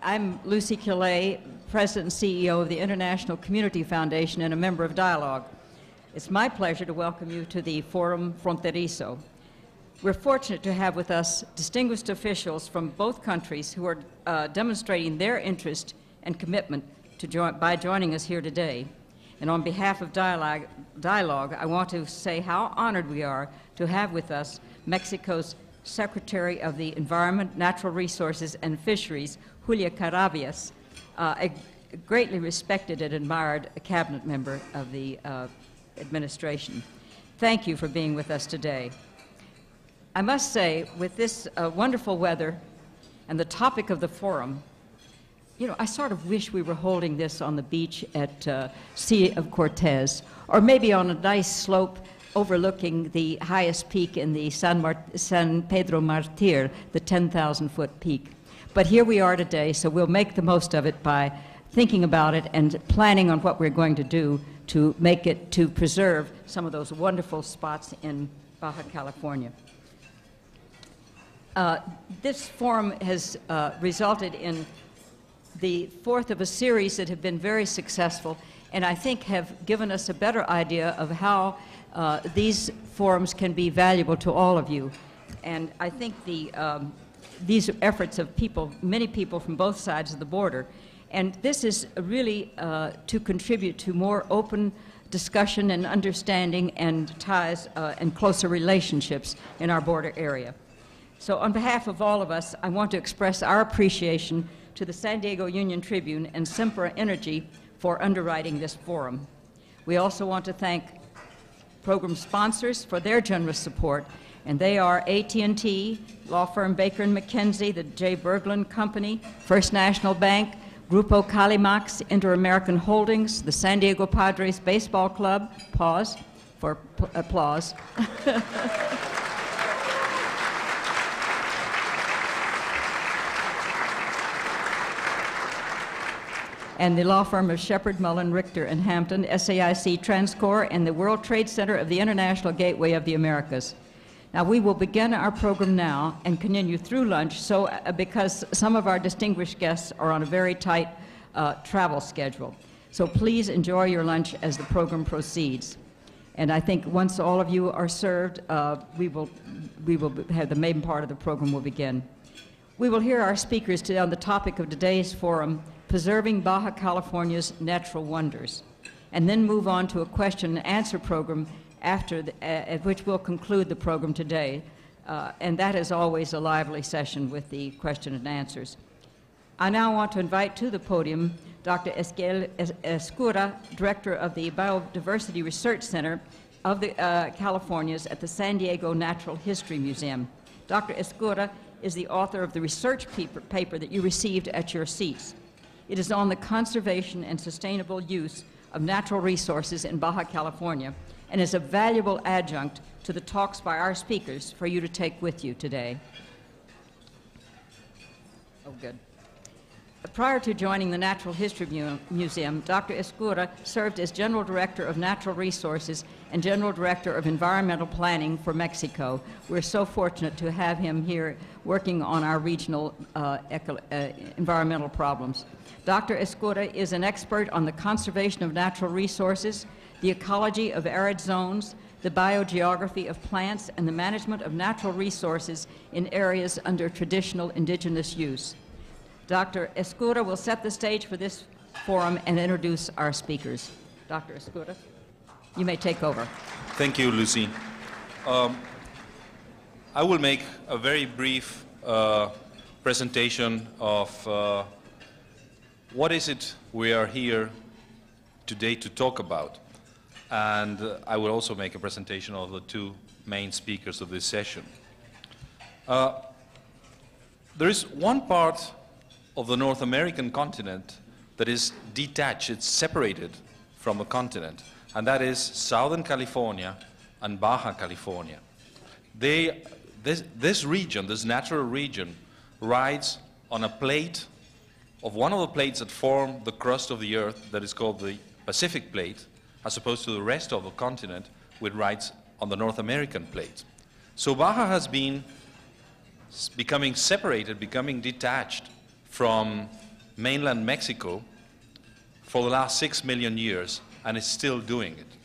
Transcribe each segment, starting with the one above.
I'm Lucy Killet, President and CEO of the International Community Foundation and a member of Dialogue. It's my pleasure to welcome you to the Forum Fronterizo. We're fortunate to have with us distinguished officials from both countries who are demonstrating their interest and commitment by joining us here today. And on behalf of Dialogue, I want to say how honored we are to have with us Mexico's Secretary of the Environment, Natural Resources, and Fisheries, Julia Carabias, a greatly respected and admired cabinet member of the administration. Thank you for being with us today. I must say, with this wonderful weather and the topic of the forum, you know, I sort of wish we were holding this on the beach at Sea of Cortez, or maybe on a nice slope overlooking the highest peak in the San Pedro Martir, the 10,000-foot peak. But here we are today, so we'll make the most of it by thinking about it and planning on what we're going to do to make it, to preserve some of those wonderful spots in Baja California. This forum has resulted in the fourth of a series that have been very successful, and I think have given us a better idea of how these forums can be valuable to all of you. And I think these efforts of people, many people from both sides of the border, and this is really to contribute to more open discussion and understanding and ties and closer relationships in our border area. So on behalf of all of us, I want to express our appreciation to the San Diego Union Tribune and Sempra Energy for underwriting this forum. We also want to thank program sponsors for their generous support, and they are AT&T, law firm Baker & McKenzie, the J. Berglund Company, First National Bank, Grupo Calimax, Inter-American Holdings, the San Diego Padres Baseball Club, pause for applause, and the law firm of Shepard, Mullen, Richter, and Hampton, SAIC Transcor, and the World Trade Center of the International Gateway of the Americas. Now, we will begin our program now and continue through lunch, so because some of our distinguished guests are on a very tight travel schedule. So please enjoy your lunch as the program proceeds. And I think once all of you are served, we will have the main part of the program will begin. We will hear our speakers today on the topic of today's forum, Preserving Baja California's Natural Wonders, and then move on to a question and answer program after at which we'll conclude the program today. And that is always a lively session with the question and answers. I now want to invite to the podium Dr. Esquiel Escura, Director of the Biodiversity Research Center of the Californias at the San Diego Natural History Museum. Dr. Escura is the author of the research paper that you received at your seats. It is on the conservation and sustainable use of natural resources in Baja California and is a valuable adjunct to the talks by our speakers for you to take with you today. Oh, good. Prior to joining the Natural History Museum, Dr. Escura served as General Director of Natural Resources and General Director of Environmental Planning for Mexico. We're so fortunate to have him here working on our regional environmental problems. Dr. Escura is an expert on the conservation of natural resources, the ecology of arid zones, the biogeography of plants, and the management of natural resources in areas under traditional indigenous use. Dr. Escura will set the stage for this forum and introduce our speakers. Dr. Escura, you may take over. Thank you, Lucy. I will make a very brief presentation of what is it we are here today to talk about? And I will also make a presentation of the two main speakers of this session. There is one part of the North American continent that is detached, it's separated from the continent, and that is Southern California and Baja California. This region, this natural region, rides on a plate of one of the plates that form the crust of the Earth that is called the Pacific Plate, as opposed to the rest of the continent, which rides on the North American plate. So Baja has been becoming separated, becoming detached from mainland Mexico for the last 6 million years, and is still doing it.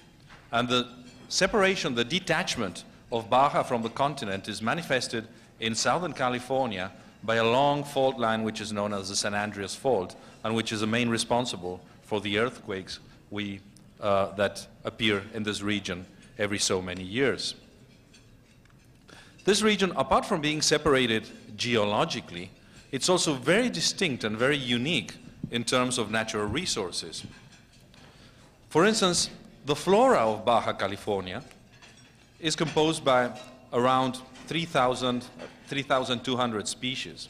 And the separation, the detachment of Baja from the continent is manifested in Southern California by a long fault line which is known as the San Andreas Fault, and which is the main responsible for the earthquakes that appear in this region every so many years. This region, apart from being separated geologically, it's also very distinct and very unique in terms of natural resources. For instance, the flora of Baja California is composed by around 3,200 species.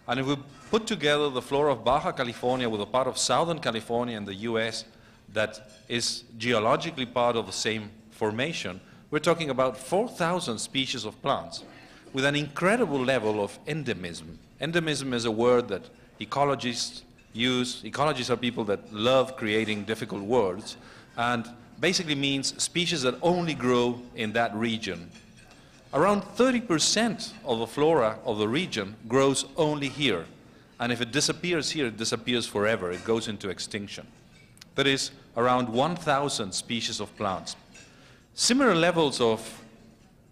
And if we put together the flora of Baja California with a part of Southern California in the US that is geologically part of the same formation, we're talking about 4,000 species of plants with an incredible level of endemism. Endemism is a word that ecologists use. Ecologists are people that love creating difficult words, and basically means species that only grow in that region. Around 30% of the flora of the region grows only here, and if it disappears here, it disappears forever. It goes into extinction. That is around 1,000 species of plants. Similar levels of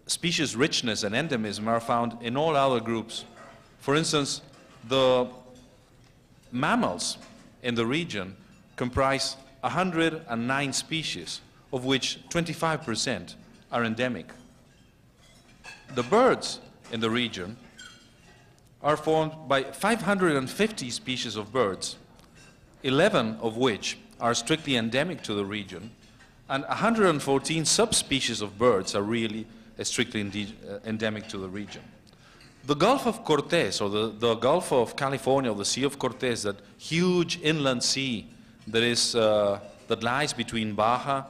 species richness and endemism are found in all other groups. For instance, the mammals in the region comprise 109 species, of which 25% are endemic. The birds in the region are formed by 550 species of birds, 11 of which are strictly endemic to the region, and 114 subspecies of birds are really strictly endemic to the region. The Gulf of Cortez, or the Gulf of California, or the Sea of Cortez, that huge inland sea that lies between Baja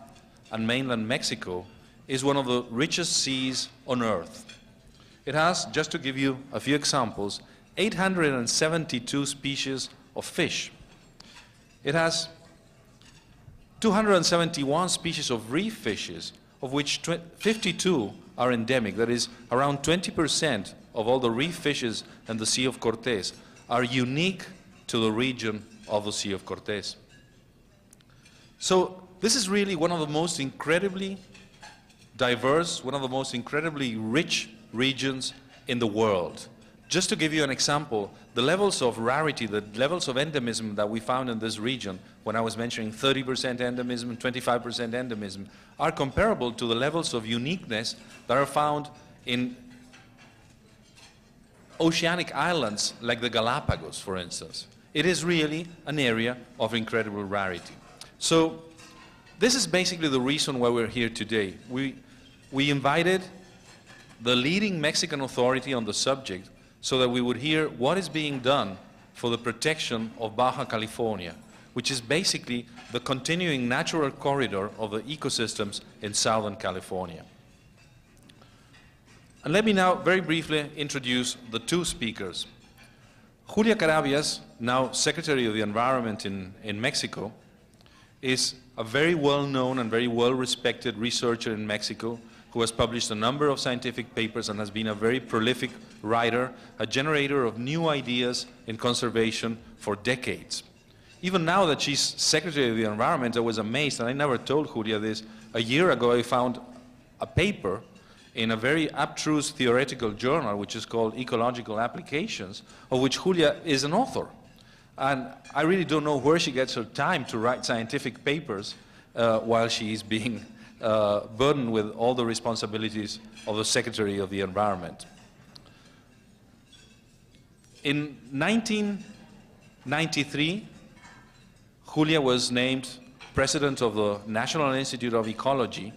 and mainland Mexico, is one of the richest seas on Earth. It has, just to give you a few examples, 872 species of fish. It has 271 species of reef fishes, of which 52 are endemic. That is, around 20% of all the reef fishes in the Sea of Cortez are unique to the region of the Sea of Cortez. So this is really one of the most incredibly diverse, one of the most incredibly rich regions in the world. Just to give you an example, the levels of rarity, the levels of endemism that we found in this region, when I was mentioning 30% endemism, 25% endemism, are comparable to the levels of uniqueness that are found in oceanic islands like the Galapagos, for instance. It is really an area of incredible rarity. So this is basically the reason why we're here today. We invited the leading Mexican authority on the subject so that we would hear what is being done for the protection of Baja California, which is basically the continuing natural corridor of the ecosystems in Southern California. And let me now very briefly introduce the two speakers. Julia Carabias, now Secretary of the Environment in Mexico, is a very well-known and very well-respected researcher in Mexico who has published a number of scientific papers and has been a very prolific writer, a generator of new ideas in conservation for decades. Even now that she's Secretary of the Environment, I was amazed, and I never told Julia this. A year ago, I found a paper in a very abstruse theoretical journal, which is called Ecological Applications, of which Julia is an author. And I really don't know where she gets her time to write scientific papers while she is being burdened with all the responsibilities of the Secretary of the Environment. In 1993, Julia was named president of the National Institute of Ecology,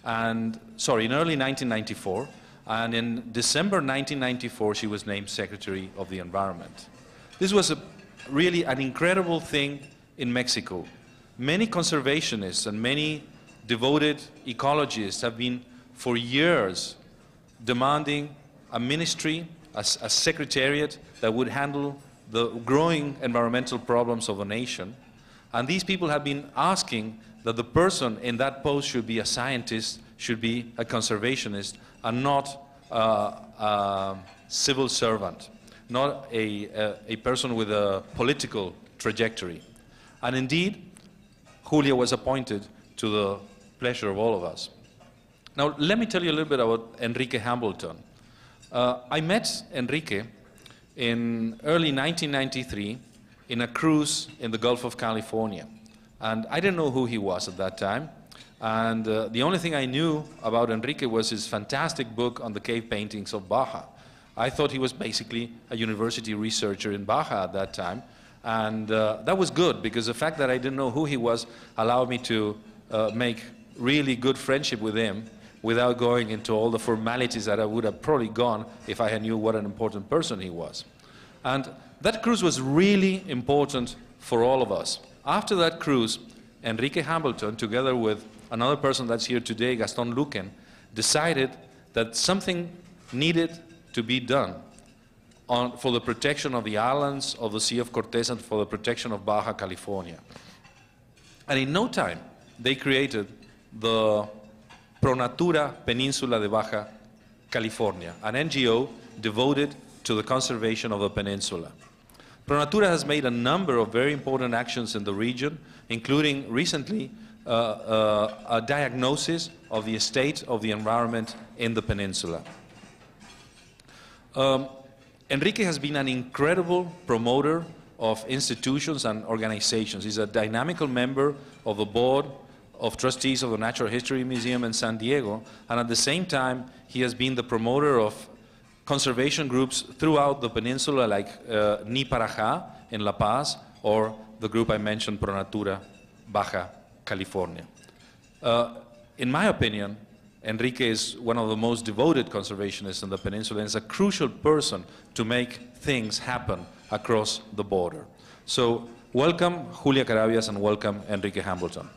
and, sorry, in early 1994, and in December 1994, she was named Secretary of the Environment. This was really an incredible thing in Mexico. Many conservationists and many devoted ecologists have been for years demanding a ministry, a secretariat that would handle the growing environmental problems of the nation. And these people have been asking that the person in that post should be a scientist, should be a conservationist, and not a civil servant, not a person with a political trajectory. And indeed, Julia was appointed to the pleasure of all of us. Now, let me tell you a little bit about Enrique Hambleton. I met Enrique in early 1993 in a cruise in the Gulf of California. And I didn't know who he was at that time. And the only thing I knew about Enrique was his fantastic book on the cave paintings of Baja. I thought he was basically a university researcher in Baja at that time. And that was good, because the fact that I didn't know who he was allowed me to make really good friendship with him without going into all the formalities that I would have probably gone if I had knew what an important person he was. And that cruise was really important for all of us. After that cruise, Enrique Hambleton, together with another person that's here today, Gaston Luquen, decided that something needed to be done for the protection of the islands of the Sea of Cortez and for the protection of Baja California. And in no time, they created the Pronatura Peninsula de Baja California, an NGO devoted to the conservation of the peninsula. Pronatura has made a number of very important actions in the region, including recently a diagnosis of the state of the environment in the peninsula. Enrique has been an incredible promoter of institutions and organizations. He's a dynamical member of the board of trustees of the Natural History Museum in San Diego, and at the same time, he has been the promoter of conservation groups throughout the peninsula, like Ni Parajá in La Paz, or the group I mentioned, Pronatura Baja California. In my opinion, Enrique is one of the most devoted conservationists in the peninsula and is a crucial person to make things happen across the border. So welcome Julia Carabias and welcome Enrique Hambleton.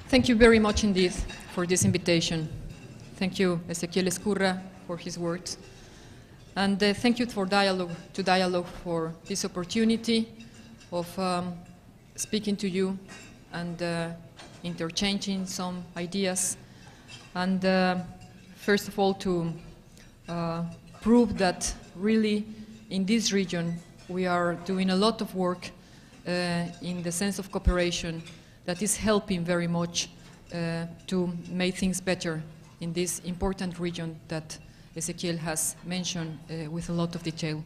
Thank you very much indeed for this invitation. Thank you, Ezequiel Escurra, for his words. And thank you for dialogue for this opportunity of speaking to you and interchanging some ideas. And first of all, to prove that really in this region we are doing a lot of work in the sense of cooperation that is helping very much to make things better in this important region that Ezequiel has mentioned with a lot of detail.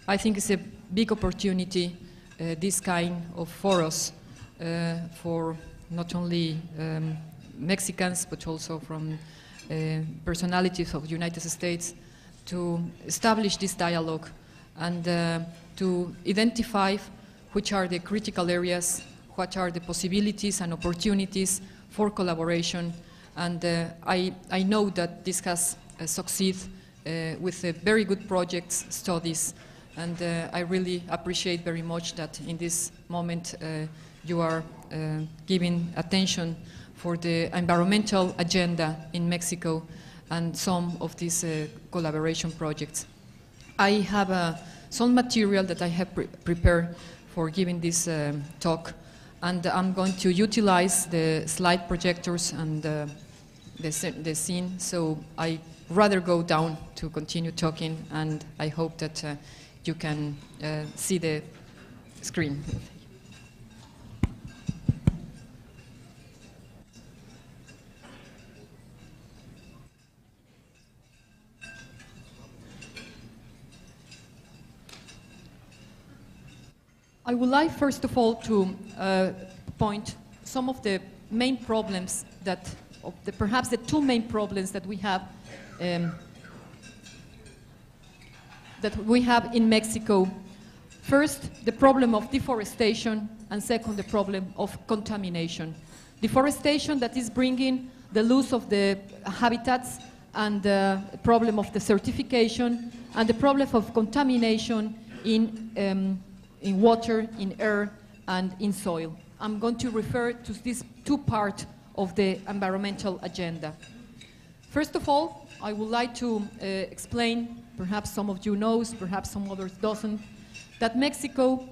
I think it's a big opportunity, this kind of forums for not only Mexicans, but also from personalities of the United States to establish this dialogue and to identify which are the critical areas, what are the possibilities and opportunities for collaboration. And I know that this has succeeded with very good projects, studies, and I really appreciate very much that in this moment you are giving attention for the environmental agenda in Mexico and some of these collaboration projects. I have some material that I have prepared for giving this talk, and I'm going to utilize the slide projectors and the scene, so I rather go down to continue talking, and I hope that you can see the screen. I would like, first of all, to point some of the main problems that, perhaps the two main problems that we have in Mexico First, the problem of deforestation, and second, the problem of contamination. Deforestation that is bringing the loss of the habitats and the problem of desertification and the problem of contamination in water, in air, and in soil. I'm going to refer to these two parts of the environmental agenda. First of all, I would like to explain, perhaps some of you knows, perhaps some others doesn't, that Mexico,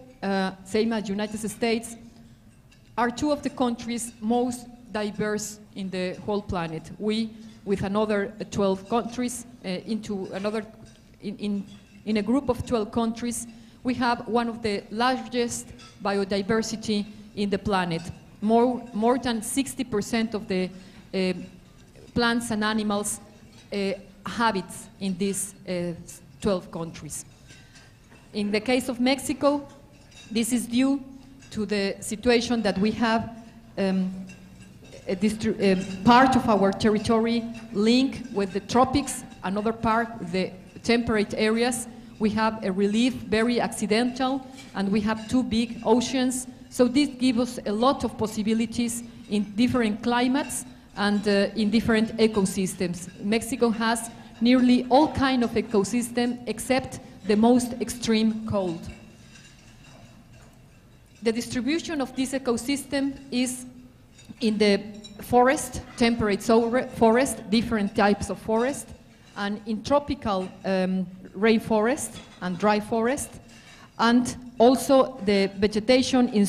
same as United States, are two of the countries most diverse in the whole planet. We, with another 12 countries, in a group of 12 countries, we have one of the largest biodiversity in the planet. More than 60% of the plants and animals habits in these 12 countries. In the case of Mexico, this is due to the situation that we have part of our territory linked with the tropics, another part, the temperate areas. We have a relief, very accidental, and we have two big oceans. So this gives us a lot of possibilities in different climates and in different ecosystems. Mexico has nearly all kinds of ecosystems except the most extreme cold. The distribution of this ecosystem is in the forest, temperate forest, different types of forest, and in tropical rainforest and dry forest, and also the vegetation in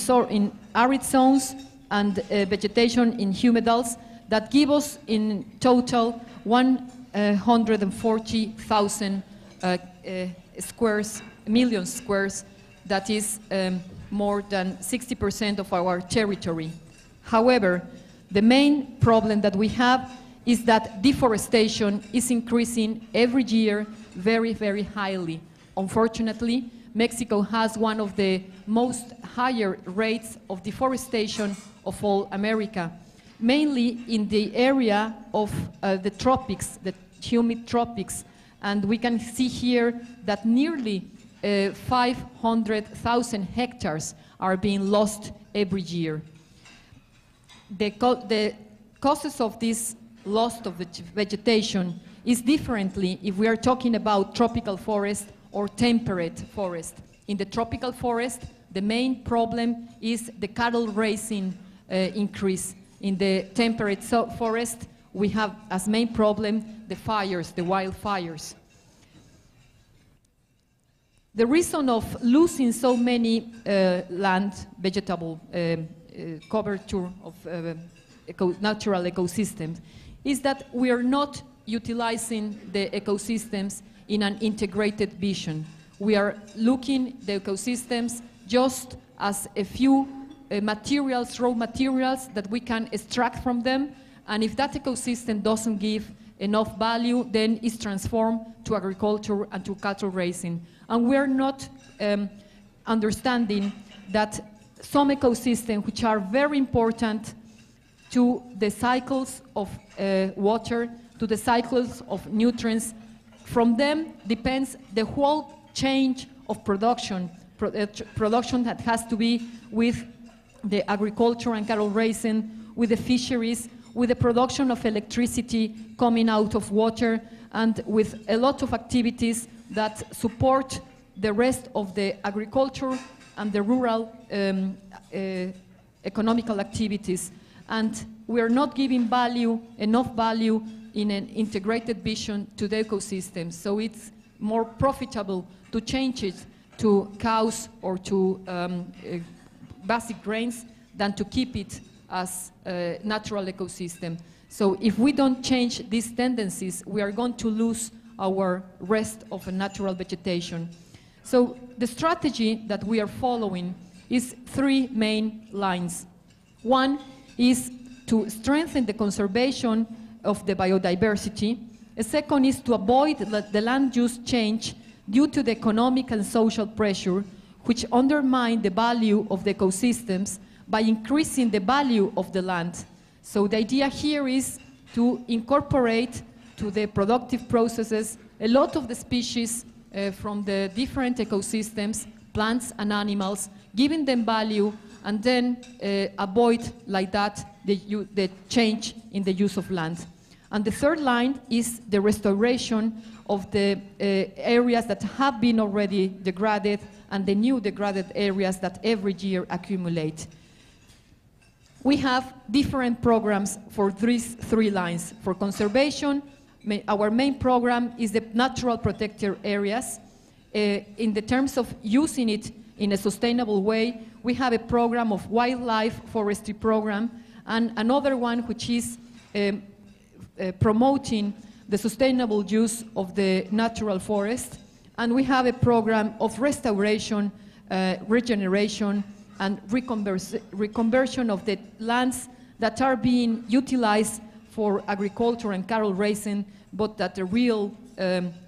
arid zones and vegetation in humidals that give us in total 140,000 million squares, that is more than 60% of our territory. However, the main problem that we have is that deforestation is increasing every year very, very highly. Unfortunately, Mexico has one of the most higher rates of deforestation of all America, mainly in the area of the tropics, the humid tropics. And we can see here that nearly 500,000 hectares are being lost every year. The causes of this loss of vegetation is differently if we are talking about tropical forest or temperate forest. In the tropical forest, the main problem is the cattle raising increase. In the temperate forest, we have as main problem the fires, the wildfires. The reason of losing so many land, vegetable coverture of natural ecosystems is that we are not utilizing the ecosystems in an integrated vision. We are looking the ecosystems just as a few materials, raw materials that we can extract from them, and if that ecosystem doesn't give enough value, then it's transformed to agriculture and to cattle raising. And we're not understanding that some ecosystems which are very important to the cycles of water, to the cycles of nutrients, from them depends the whole change of production, production that has to be with the agriculture and cattle raising, with the fisheries, with the production of electricity coming out of water, and with a lot of activities that support the rest of the agriculture and the rural economical activities. And we are not giving enough value in an integrated vision to the ecosystem. So it's more profitable to change it to cows or to basic grains than to keep it as a natural ecosystem. So if we don't change these tendencies, we are going to lose our rest of a natural vegetation. So the strategy that we are following is three main lines. One is to strengthen the conservation of the biodiversity. A second is to avoid the land use change due to the economic and social pressure, which undermine the value of the ecosystems by increasing the value of the land. So the idea here is to incorporate to the productive processes a lot of the species from the different ecosystems plants and animals, giving them value, and then avoid like that the change in the use of land. And the third line is the restoration of the areas that have been already degraded and the new degraded areas that every year accumulate. We have different programs for these three lines. For conservation, our main program is the natural protected areas. In the terms of using it in a sustainable way, we have a program of wildlife forestry program, and another one which is promoting the sustainable use of the natural forest. And we have a program of restoration, regeneration, and reconversion of the lands that are being utilized for agriculture and cattle raising, but that the real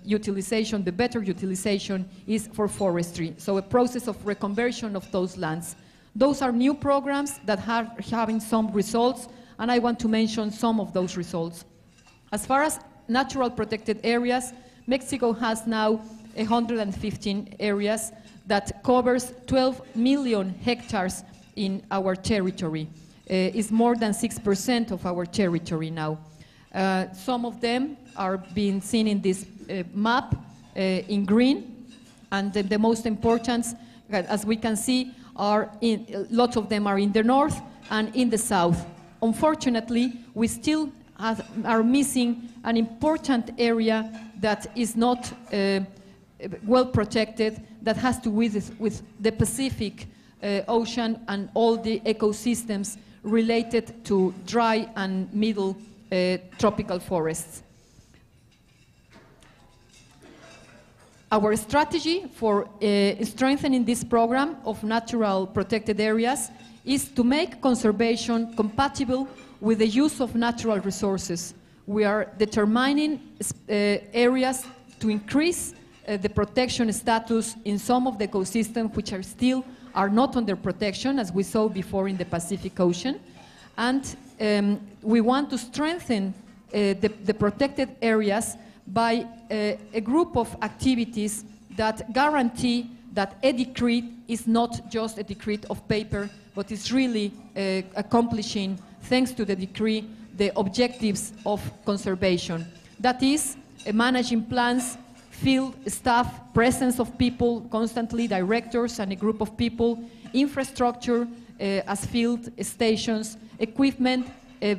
utilization, the better utilization, is for forestry. So a process of reconversion of those lands. Those are new programs that are having some results, and I want to mention some of those results. As far as natural protected areas, Mexico has now 115 areas that covers 12 million hectares in our territory. It's more than 6% of our territory now. Some of them are being seen in this map in green, and the most important, as we can see, lots of them are in the north and in the south. Unfortunately, we still are missing an important area that is not well protected, that has to do with the Pacific Ocean and all the ecosystems related to dry and middle tropical forests. Our strategy for strengthening this program of natural protected areas is to make conservation compatible with the use of natural resources. We are determining areas to increase the protection status in some of the ecosystems which are not under protection, as we saw before in the Pacific Ocean. And we want to strengthen the protected areas by a group of activities that guarantee that a decree is not just a decree of paper, but is really accomplishing, thanks to the decree, the objectives of conservation. That is, managing plans, field staff, presence of people, constantly directors and a group of people, infrastructure as field stations, equipment,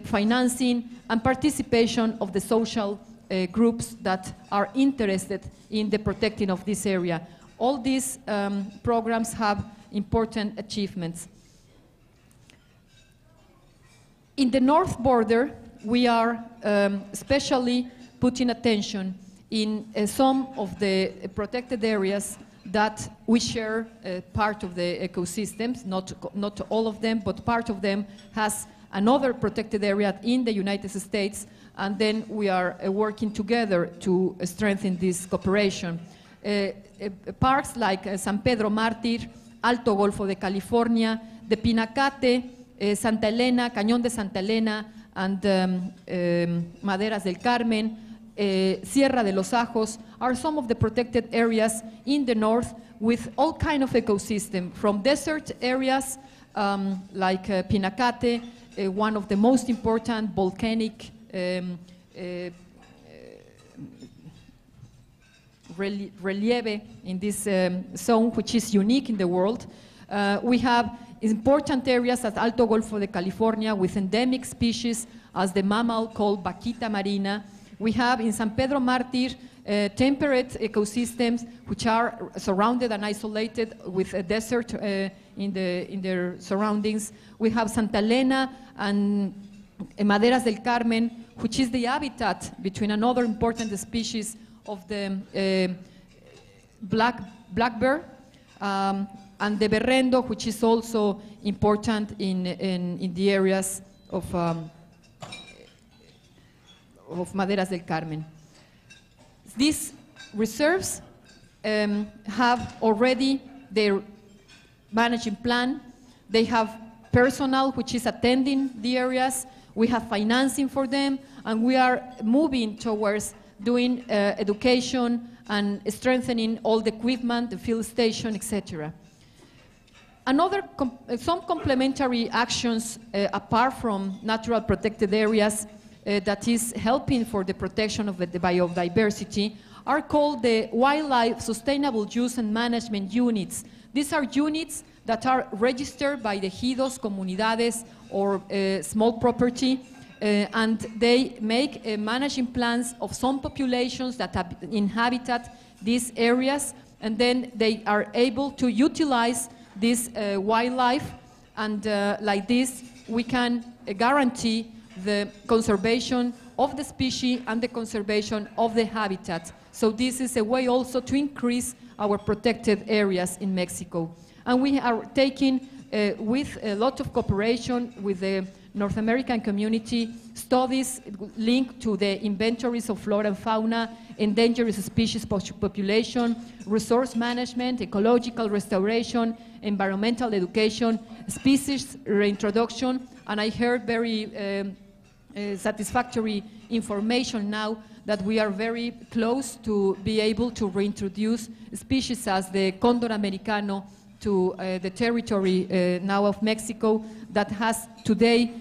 financing, and participation of the social groups that are interested in the protecting of this area. All these programs have important achievements. In the north border, we are especially putting attention in some of the protected areas that we share part of the ecosystems, not all of them, but part of them has another protected area in the United States, and then we are working together to strengthen this cooperation. Parks like San Pedro Mártir, Alto Golfo de California, the Pinacate, Santa Elena, Cañón de Santa Elena, and Maderas del Carmen, Sierra de los Ajos are some of the protected areas in the north with all kind of ecosystem, from desert areas like Pinacate, one of the most important volcanic relieve in this zone, which is unique in the world. We have important areas at Alto Golfo de California with endemic species as the mammal called Vaquita marina. We have in San Pedro Mártir temperate ecosystems which are surrounded and isolated with a desert in their surroundings. We have Santa Elena and Maderas del Carmen, which is the habitat between another important species of the black bear, and the berrendo, which is also important in the areas of Maderas del Carmen. These reserves have already their managing plan. They have personnel which is attending the areas. We have financing for them, and we are moving towards doing education and strengthening all the equipment, the field station, etc. Some complementary actions apart from natural protected areas that is helping for the protection of the biodiversity are called the Wildlife Sustainable Use and Management Units. These are units that are registered by the ejidos, comunidades, or small property, and they make managing plans of some populations that have inhabited these areas, and then they are able to utilize this wildlife, and like this we can guarantee the conservation of the species and the conservation of the habitat. So this is a way also to increase our protected areas in Mexico. And we are taking, with a lot of cooperation with the North American community, studies linked to the inventories of flora and fauna, endangered species population, resource management, ecological restoration, environmental education, species reintroduction, and I heard very satisfactory information now that we are very close to be able to reintroduce species as the condor americano to the territory now of Mexico that has today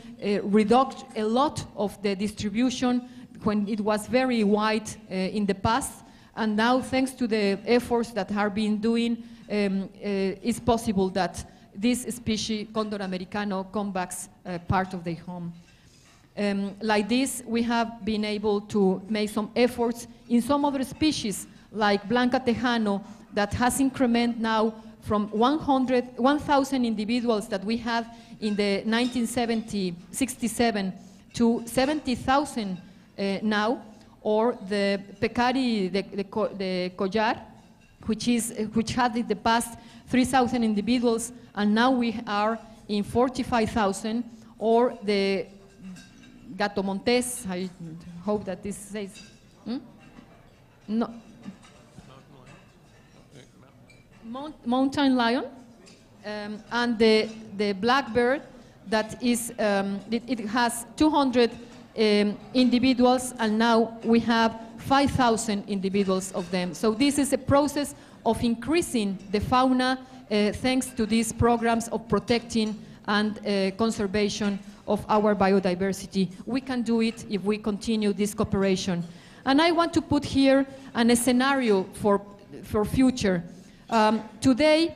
reduced a lot of the distribution when it was very wide in the past, and now thanks to the efforts that are being doing, it's possible that this species, condor americano, comes back part of their home. Like this, we have been able to make some efforts in some other species, like Blanca Tejano, that has incremented now from 1,000 individuals that we had in the 1967 to 70,000 now, or the Pecari, the collar, which had in the past 3,000 individuals, and now we are in 45,000, or the Gato Montes, I hope that this says, no. Mountain lion, and the blackbird that is, it has 200 individuals, and now we have 5,000 individuals of them. So this is a process of increasing the fauna thanks to these programs of protecting and conservation of our biodiversity. We can do it if we continue this cooperation. And I want to put here a scenario for future. Today,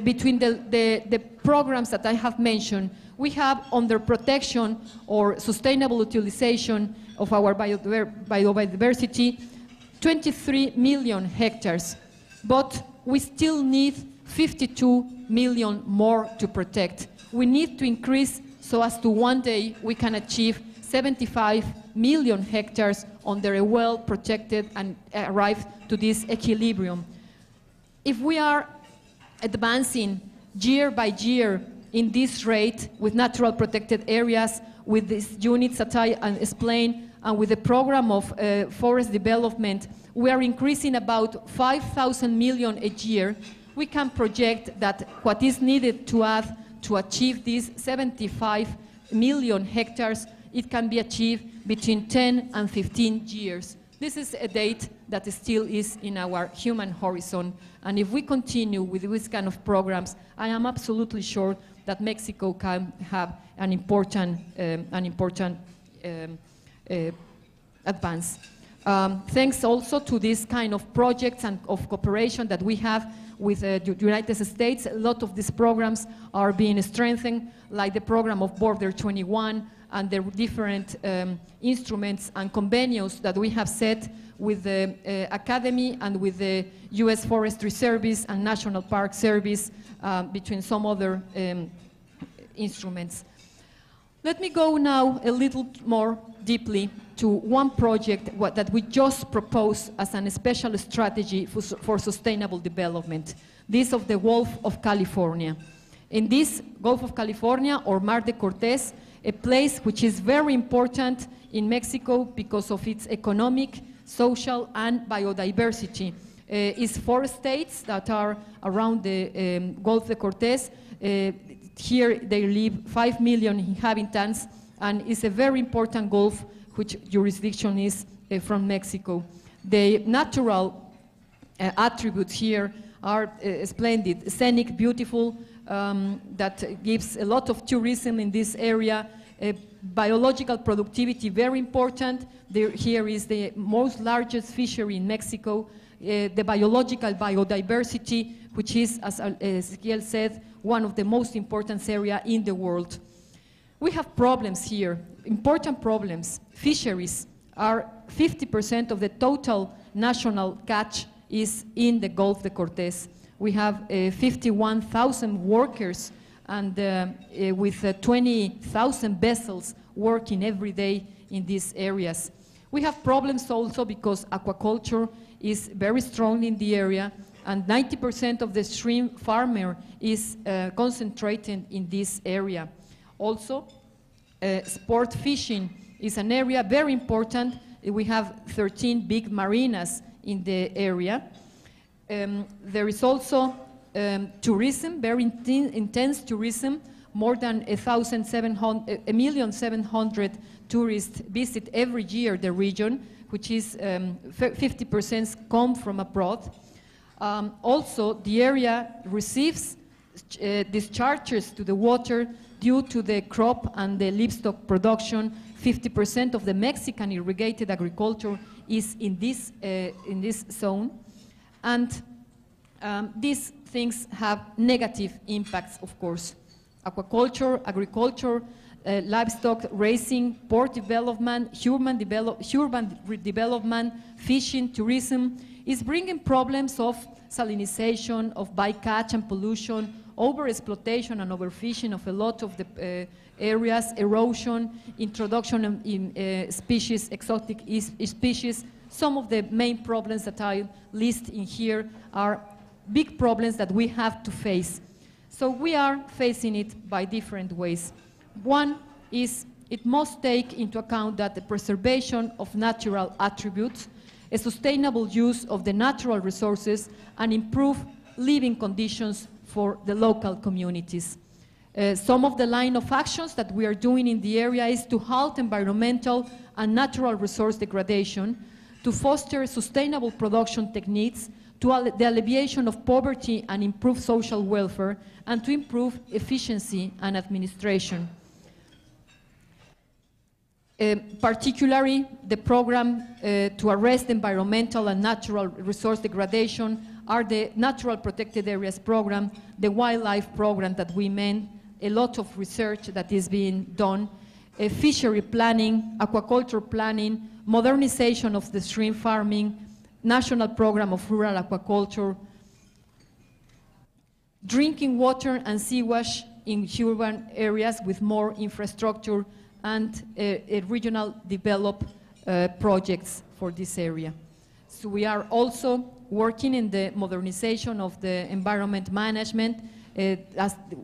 between the programs that I have mentioned, we have under protection or sustainable utilization of our biodiversity 23 million hectares, but we still need 52 million more to protect. We need to increase so as to one day we can achieve 75 million hectares under a well-protected and arrive to this equilibrium. If we are advancing year by year in this rate with natural protected areas, with these units that I explained, and with the program of forest development, we are increasing about 5,000 million a year. We can project that what is needed to add to achieve these 75 million hectares, it can be achieved between 10 and 15 years. This is a date that still is in our human horizon. And if we continue with this kind of programs, I am absolutely sure that Mexico can have an important advance. Thanks also to this kind of projects and of cooperation that we have with the United States, a lot of these programs are being strengthened, like the program of Border 21 and the different instruments and convenios that we have set with the Academy and with the U.S. Forestry Service and National Park Service, between some other instruments. Let me go now a little more deeply to one project that we just proposed as a special strategy for sustainable development, this of the Gulf of California. In this Gulf of California, or Mar de Cortés, a place which is very important in Mexico because of its economic, social, and biodiversity, is 4 states that are around the Gulf de Cortés. Here they live 5 million inhabitants, and it's a very important Gulf which jurisdiction is from Mexico. The natural attributes here are splendid, scenic, beautiful, that gives a lot of tourism in this area. Biological productivity, very important. Here is the most largest fishery in Mexico. The biological biodiversity, which is, as Ezequiel said, one of the most important areas in the world. We have problems here, important problems. Fisheries are 50% of the total national catch is in the Gulf de Cortés. We have 51,000 workers and with 20,000 vessels working every day in these areas. We have problems also because aquaculture is very strong in the area, and 90% of the shrimp farmer is concentrated in this area. Also, sport fishing is an area very important. We have 13 big marinas in the area. There is also tourism, very intense tourism. More than 1,700,000 tourists visit every year the region, which is 50% come from abroad. Also, the area receives discharges to the water due to the crop and the livestock production. 50% of the Mexican irrigated agriculture is in this zone. And these things have negative impacts, of course. Aquaculture, agriculture, livestock raising, port development, urban development, fishing, tourism is bringing problems of salinization, of bycatch and pollution, overexploitation and overfishing of a lot of the areas, erosion, introduction in species, exotic species. Some of the main problems that I list in here are big problems that we have to face. So we are facing it by different ways. One is it must take into account that the preservation of natural attributes, a sustainable use of the natural resources, and improve living conditions for the local communities. Some of the line of actions that we are doing in the area is to halt environmental and natural resource degradation, to foster sustainable production techniques, to the alleviation of poverty and improve social welfare, and to improve efficiency and administration. Particularly, the program to arrest environmental and natural resource degradation are the Natural Protected Areas Program, the Wildlife Program that we meant, a lot of research that is being done, fishery planning, aquaculture planning, modernization of the shrimp farming, National Program of Rural Aquaculture, drinking water and sewage in urban areas with more infrastructure, and regional develop projects for this area. So we are also working in the modernization of the environment management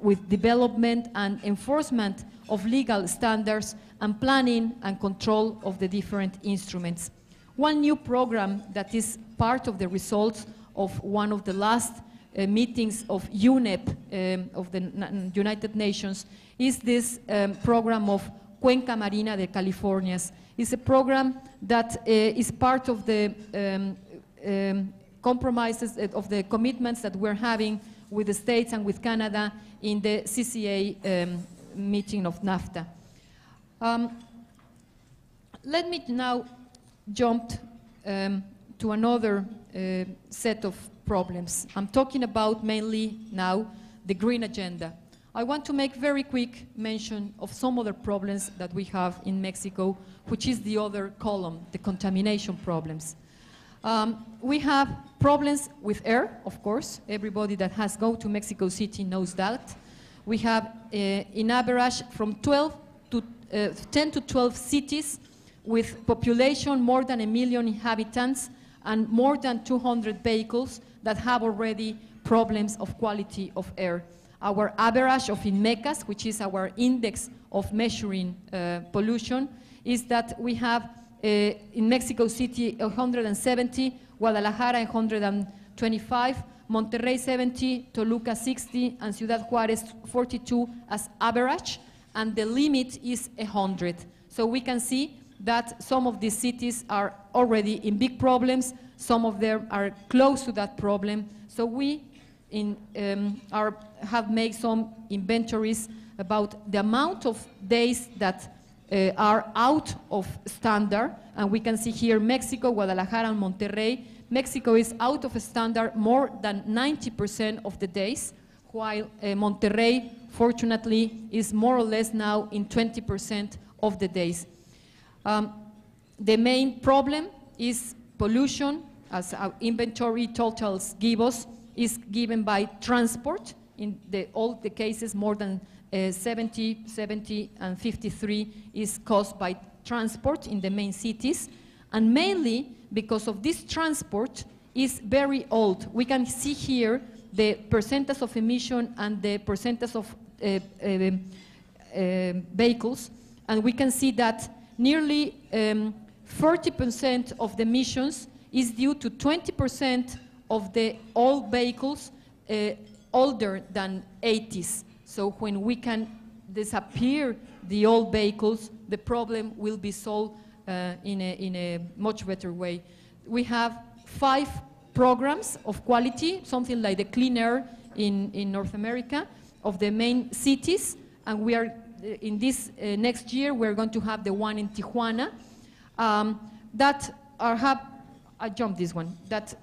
with development and enforcement of legal standards and planning and control of the different instruments. One new program that is part of the results of one of the last meetings of UNEP, of the United Nations, is this program of Cuenca Marina de Californias. It's a program that is part of the compromises, of the commitments that we're having with the States and with Canada in the CCA meeting of NAFTA. Let me now jump to another set of problems. I'm talking about mainly now the green agenda. I want to make very quick mention of some other problems that we have in Mexico, which is the other column, the contamination problems. We have problems with air, of course. Everybody that has gone to Mexico City knows that. We have, in average, from 10 to 12 cities with population more than 1 million inhabitants and more than 200 vehicles that have already problems of quality of air. Our average of INMECAS, which is our index of measuring pollution, is that we have in Mexico City 170, Guadalajara 125, Monterrey 70, Toluca 60, and Ciudad Juárez 42 as average, and the limit is 100. So we can see that some of these cities are already in big problems, some of them are close to that problem. So we have made some inventories about the amount of days that are out of standard, and we can see here Mexico, Guadalajara, and Monterrey. Mexico is out of standard more than 90% of the days, while Monterrey, fortunately, is more or less now in 20% of the days. The main problem is pollution, as our inventory totals give us, is given by transport. In all the cases, more than 70, and 53 is caused by transport in the main cities. And mainly because of this transport is very old. We can see here the percentage of emission and the percentage of vehicles. And we can see that nearly 40% of the emissions is due to 20% of the old vehicles older than 80s. So when we can disappear the old vehicles, the problem will be solved in a much better way. We have 5 programs of quality, something like the clean air in North America, of the main cities, and we are in this next year we're going to have the one in Tijuana. I jumped this one. That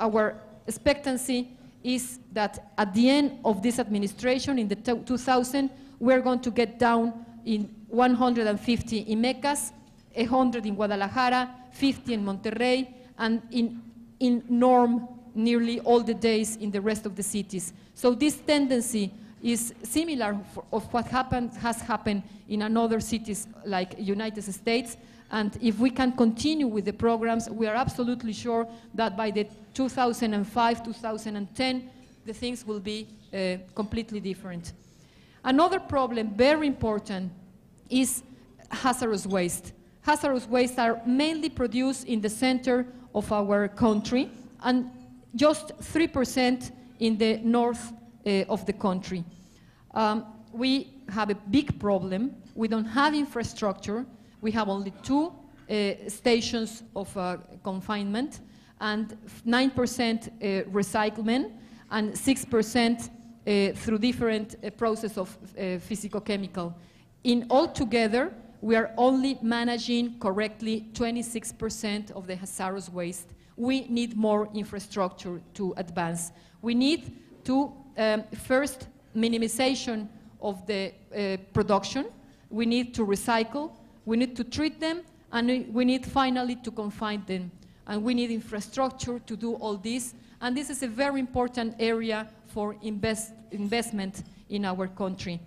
our expectancy is that at the end of this administration, in the 2000, we're going to get down in 150 in Mecas, 100 in Guadalajara, 50 in Monterrey, and in norm nearly all the days in the rest of the cities. So this tendency is similar of what has happened in another cities like United States. And if we can continue with the programs, we are absolutely sure that by the 2005, 2010, the things will be completely different. Another problem, very important, is hazardous waste. Hazardous waste are mainly produced in the center of our country and just 3% in the north of the country. We have a big problem. We don't have infrastructure. We have only 2 stations of confinement and 9% recyclement and 6% through different process of physicochemical. In altogether, we are only managing correctly 26% of the hazardous waste. We need more infrastructure to advance. We need to first minimization of the production. We need to recycle. We need to treat them, and we need finally to confine them. And we need infrastructure to do all this. And this is a very important area for investment in our country.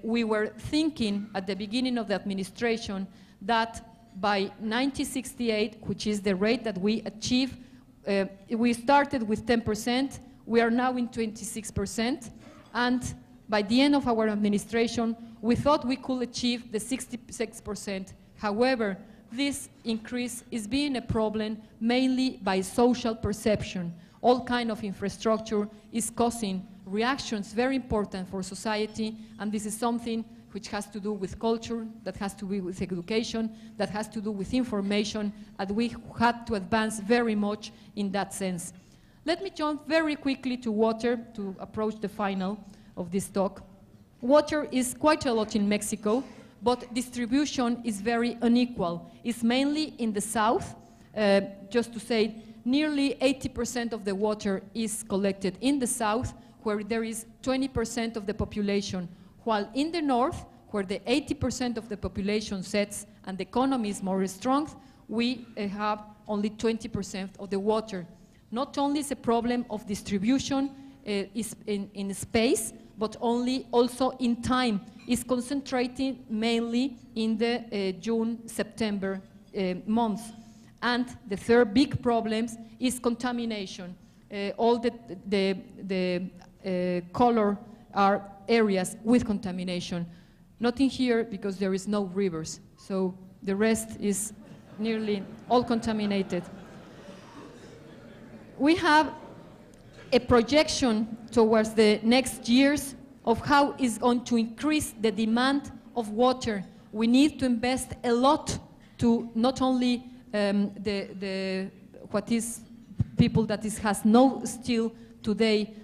We were thinking at the beginning of the administration that by 1968, which is the rate that we achieve, we started with 10%, we are now in 26%, and by the end of our administration, we thought we could achieve the 66%. However, this increase is being a problem mainly by social perception. All kind of infrastructure is causing reactions very important for society, and this is something which has to do with culture, that has to do with education, that has to do with information, and we had to advance very much in that sense. Let me jump very quickly to water to approach the final of this talk. Water is quite a lot in Mexico, but distribution is very unequal. It's mainly in the south. Just to say, nearly 80% of the water is collected in the south, where there is 20% of the population, while in the north, where the 80% of the population sets and the economy is more strong, we have only 20% of the water. Not only is a problem of distribution is in space, but also in time. Is concentrating mainly in the June-September months. And the third big problem is contamination. All the color are areas with contamination. Not in here because there is no rivers, so the rest is nearly all contaminated. We have a projection towards the next years of how it's going to increase the demand of water. We need to invest a lot to not only what is people that has no still today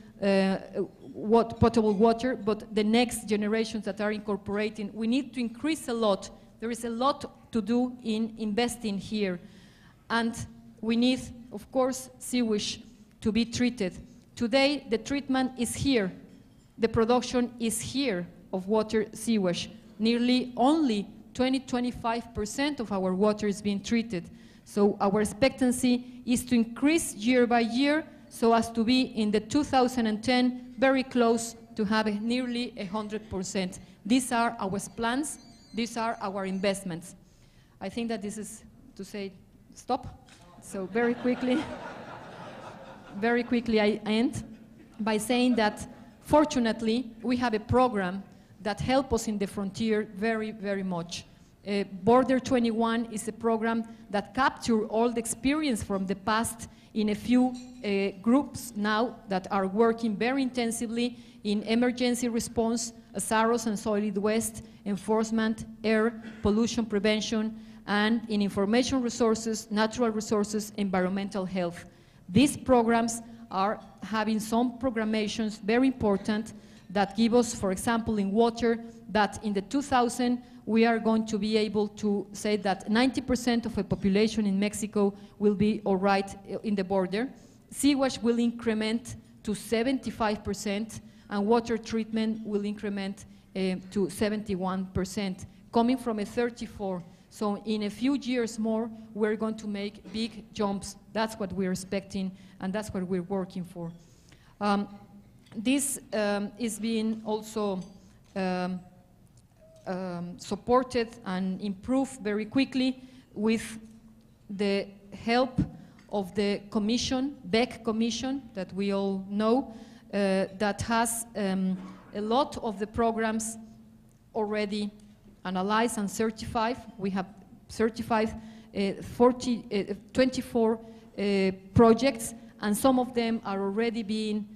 potable water, but the next generations that are incorporating. We need to increase a lot. There is a lot to do in investing here. And we need, of course, sewage to be treated. Today, the treatment is here. The production is here of water sewage. Nearly only 20–25% of our water is being treated. So our expectancy is to increase year by year so as to be in the 2010 very close to have nearly 100%. These are our plans. These are our investments. I think that this is to say stop. So very quickly, I end by saying that fortunately we have a program that helps us in the frontier very, very much. Border 21 is a program that captures all the experience from the past in a few groups now that are working very intensively in emergency response, SAROS and solid waste, enforcement, air, pollution prevention, and in information resources, natural resources, environmental health. These programs are having some programations very important that give us, for example, in water, that in the 2000, we are going to be able to say that 90% of the population in Mexico will be all right in the border. Sewage will increment to 75%, and water treatment will increment to 71%, coming from a 34%. So in a few years more, we're going to make big jumps. That's what we're expecting, and that's what we're working for. This is being also supported and improved very quickly with the help of the commission, BEC Commission, that we all know, that has a lot of the programs already analyzed and certified. We have certified 24 projects, and some of them are already being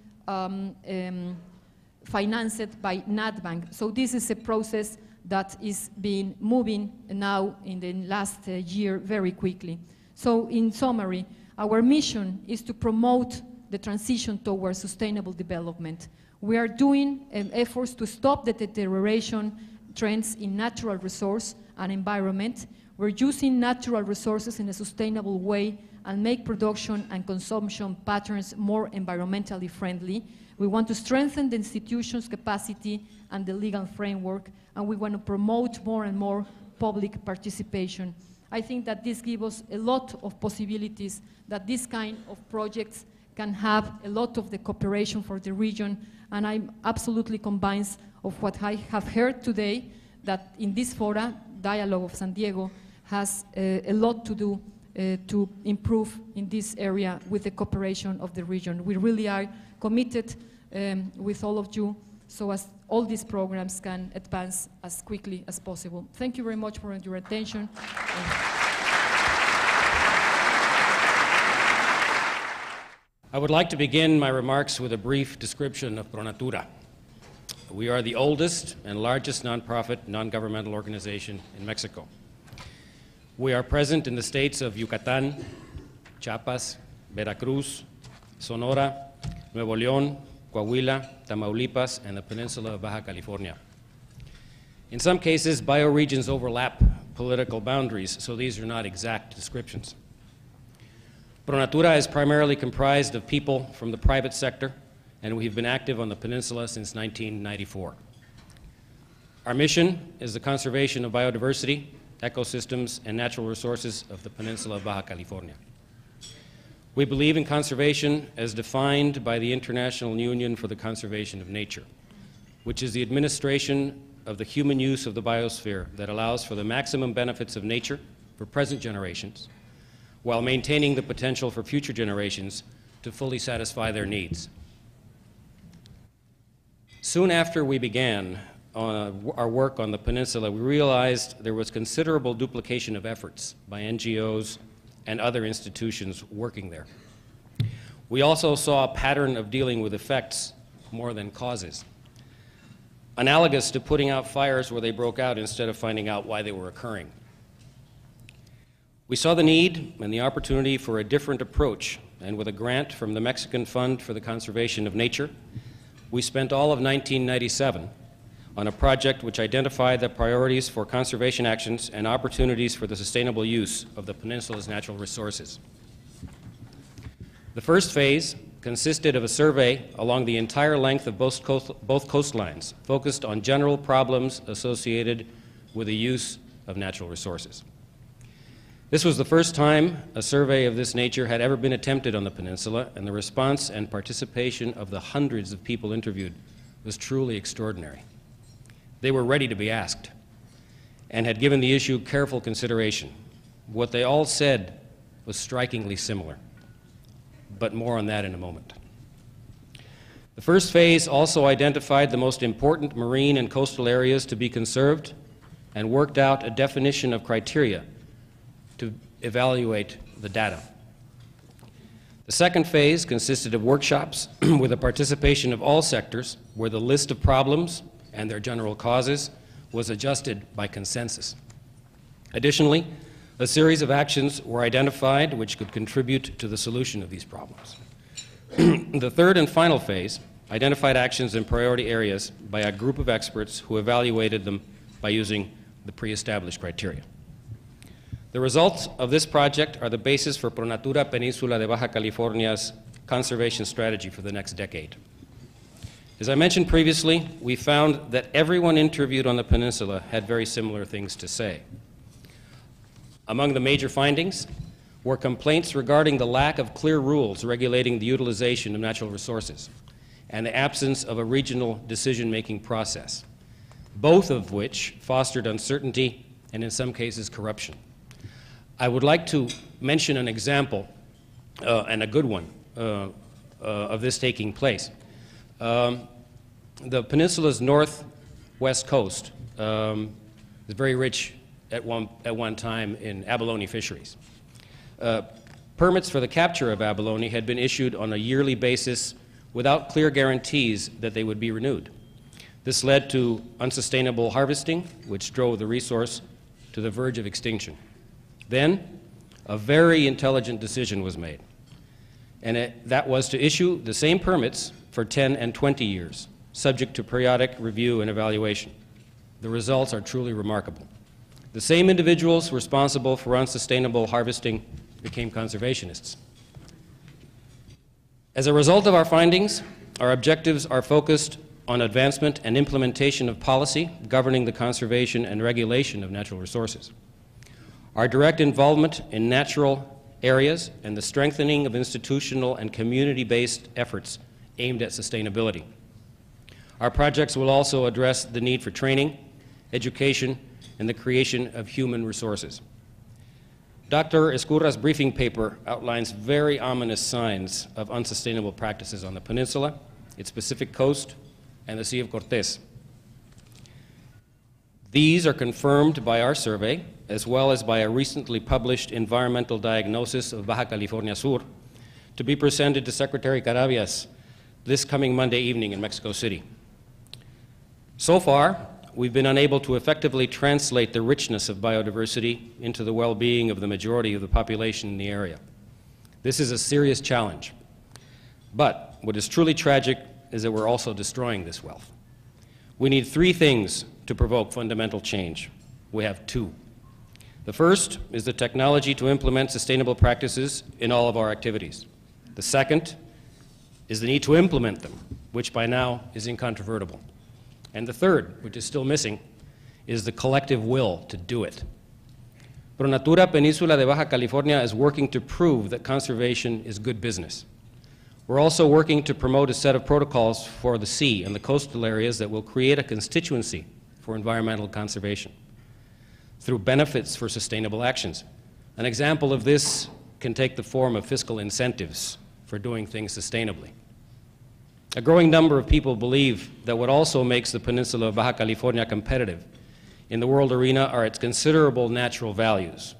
financed by NatBank. So this is a process that is being moving now in the last year very quickly. So in summary, our mission is to promote the transition towards sustainable development. We are doing efforts to stop the deterioration trends in natural resource and environment. We're using natural resources in a sustainable way and make production and consumption patterns more environmentally friendly. We want to strengthen the institution's capacity and the legal framework, and we want to promote more and more public participation. I think that this gives us a lot of possibilities, that this kind of projects can have a lot of the cooperation for the region, and I'm absolutely convinced of what I have heard today, that in this fora, Dialogue of San Diego has a lot to do to improve in this area with the cooperation of the region. We really are committed with all of you so as all these programs can advance as quickly as possible. Thank you very much for your attention. I would like to begin my remarks with a brief description of ProNatura. We are the oldest and largest nonprofit, non-governmental organization in Mexico. We are present in the states of Yucatán, Chiapas, Veracruz, Sonora, Nuevo León, Coahuila, Tamaulipas, and the peninsula of Baja California. In some cases, bioregions overlap political boundaries, so these are not exact descriptions. ProNatura is primarily comprised of people from the private sector, and we've been active on the peninsula since 1994. Our mission is the conservation of biodiversity, ecosystems, and natural resources of the peninsula of Baja California. We believe in conservation as defined by the International Union for the Conservation of Nature, which is the administration of the human use of the biosphere that allows for the maximum benefits of nature for present generations, while maintaining the potential for future generations to fully satisfy their needs. Soon after we began our work on the peninsula, we realized there was considerable duplication of efforts by NGOs and other institutions working there. We also saw a pattern of dealing with effects more than causes, analogous to putting out fires where they broke out instead of finding out why they were occurring. We saw the need and the opportunity for a different approach, and with a grant from the Mexican Fund for the Conservation of Nature, we spent all of 1997 on a project which identified the priorities for conservation actions and opportunities for the sustainable use of the peninsula's natural resources. The first phase consisted of a survey along the entire length of both coastlines, focused on general problems associated with the use of natural resources. This was the first time a survey of this nature had ever been attempted on the peninsula, and the response and participation of the hundreds of people interviewed was truly extraordinary. They were ready to be asked and had given the issue careful consideration. What they all said was strikingly similar, but more on that in a moment. The first phase also identified the most important marine and coastal areas to be conserved and worked out a definition of criteria to evaluate the data. The second phase consisted of workshops with the participation of all sectors, where the list of problems and their general causes was adjusted by consensus. Additionally, a series of actions were identified which could contribute to the solution of these problems. The third and final phase identified actions in priority areas by a group of experts who evaluated them by using the pre-established criteria. The results of this project are the basis for ProNatura Península de Baja California's conservation strategy for the next decade. As I mentioned previously, we found that everyone interviewed on the peninsula had very similar things to say. Among the major findings were complaints regarding the lack of clear rules regulating the utilization of natural resources and the absence of a regional decision-making process, both of which fostered uncertainty and, in some cases, corruption. I would like to mention an example, and a good one, of this taking place. The peninsula's northwest coast is very rich at one time in abalone fisheries. Permits for the capture of abalone had been issued on a yearly basis without clear guarantees that they would be renewed. This led to unsustainable harvesting, which drove the resource to the verge of extinction. Then, a very intelligent decision was made, and that was to issue the same permits for 10 and 20 years, subject to periodic review and evaluation. The results are truly remarkable. The same individuals responsible for unsustainable harvesting became conservationists. As a result of our findings, our objectives are focused on advancement and implementation of policy governing the conservation and regulation of natural resources. Our direct involvement in natural areas and the strengthening of institutional and community-based efforts aimed at sustainability. Our projects will also address the need for training, education, and the creation of human resources. Dr. Escurra's briefing paper outlines very ominous signs of unsustainable practices on the peninsula, its Pacific coast, and the Sea of Cortés. These are confirmed by our survey, as well as by a recently published environmental diagnosis of Baja California Sur, to be presented to Secretary Carabias this coming Monday evening in Mexico City. So far, we've been unable to effectively translate the richness of biodiversity into the well-being of the majority of the population in the area. This is a serious challenge. But what is truly tragic is that we're also destroying this wealth. We need three things to provoke fundamental change. We have two. The first is the technology to implement sustainable practices in all of our activities. The second is the need to implement them, which by now is incontrovertible. And the third, which is still missing, is the collective will to do it. ProNatura Península de Baja California is working to prove that conservation is good business. We're also working to promote a set of protocols for the sea and the coastal areas that will create a constituency for environmental conservation through benefits for sustainable actions. An example of this can take the form of fiscal incentives for doing things sustainably. A growing number of people believe that what also makes the peninsula of Baja California competitive in the world arena are its considerable natural values.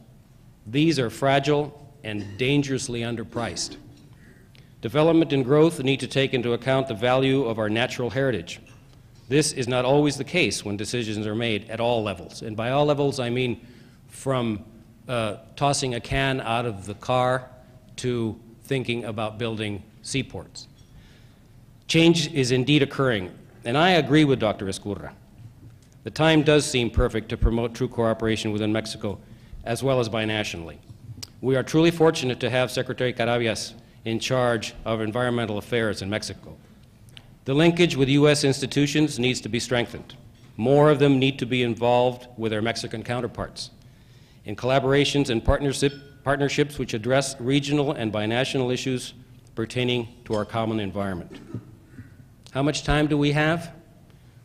These are fragile and dangerously underpriced. Development and growth need to take into account the value of our natural heritage. This is not always the case when decisions are made at all levels. And by all levels, I mean from tossing a can out of the car to thinking about building seaports. Change is indeed occurring, and I agree with Dr. Escurra. The time does seem perfect to promote true cooperation within Mexico as well as binationally. We are truly fortunate to have Secretary Carabias in charge of environmental affairs in Mexico. The linkage with U.S. institutions needs to be strengthened. More of them need to be involved with their Mexican counterparts in collaborations and partnerships which address regional and binational issues pertaining to our common environment. How much time do we have?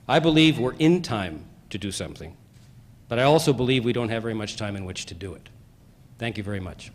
I believe we're in time to do something, but I also believe we don't have very much time in which to do it. Thank you very much.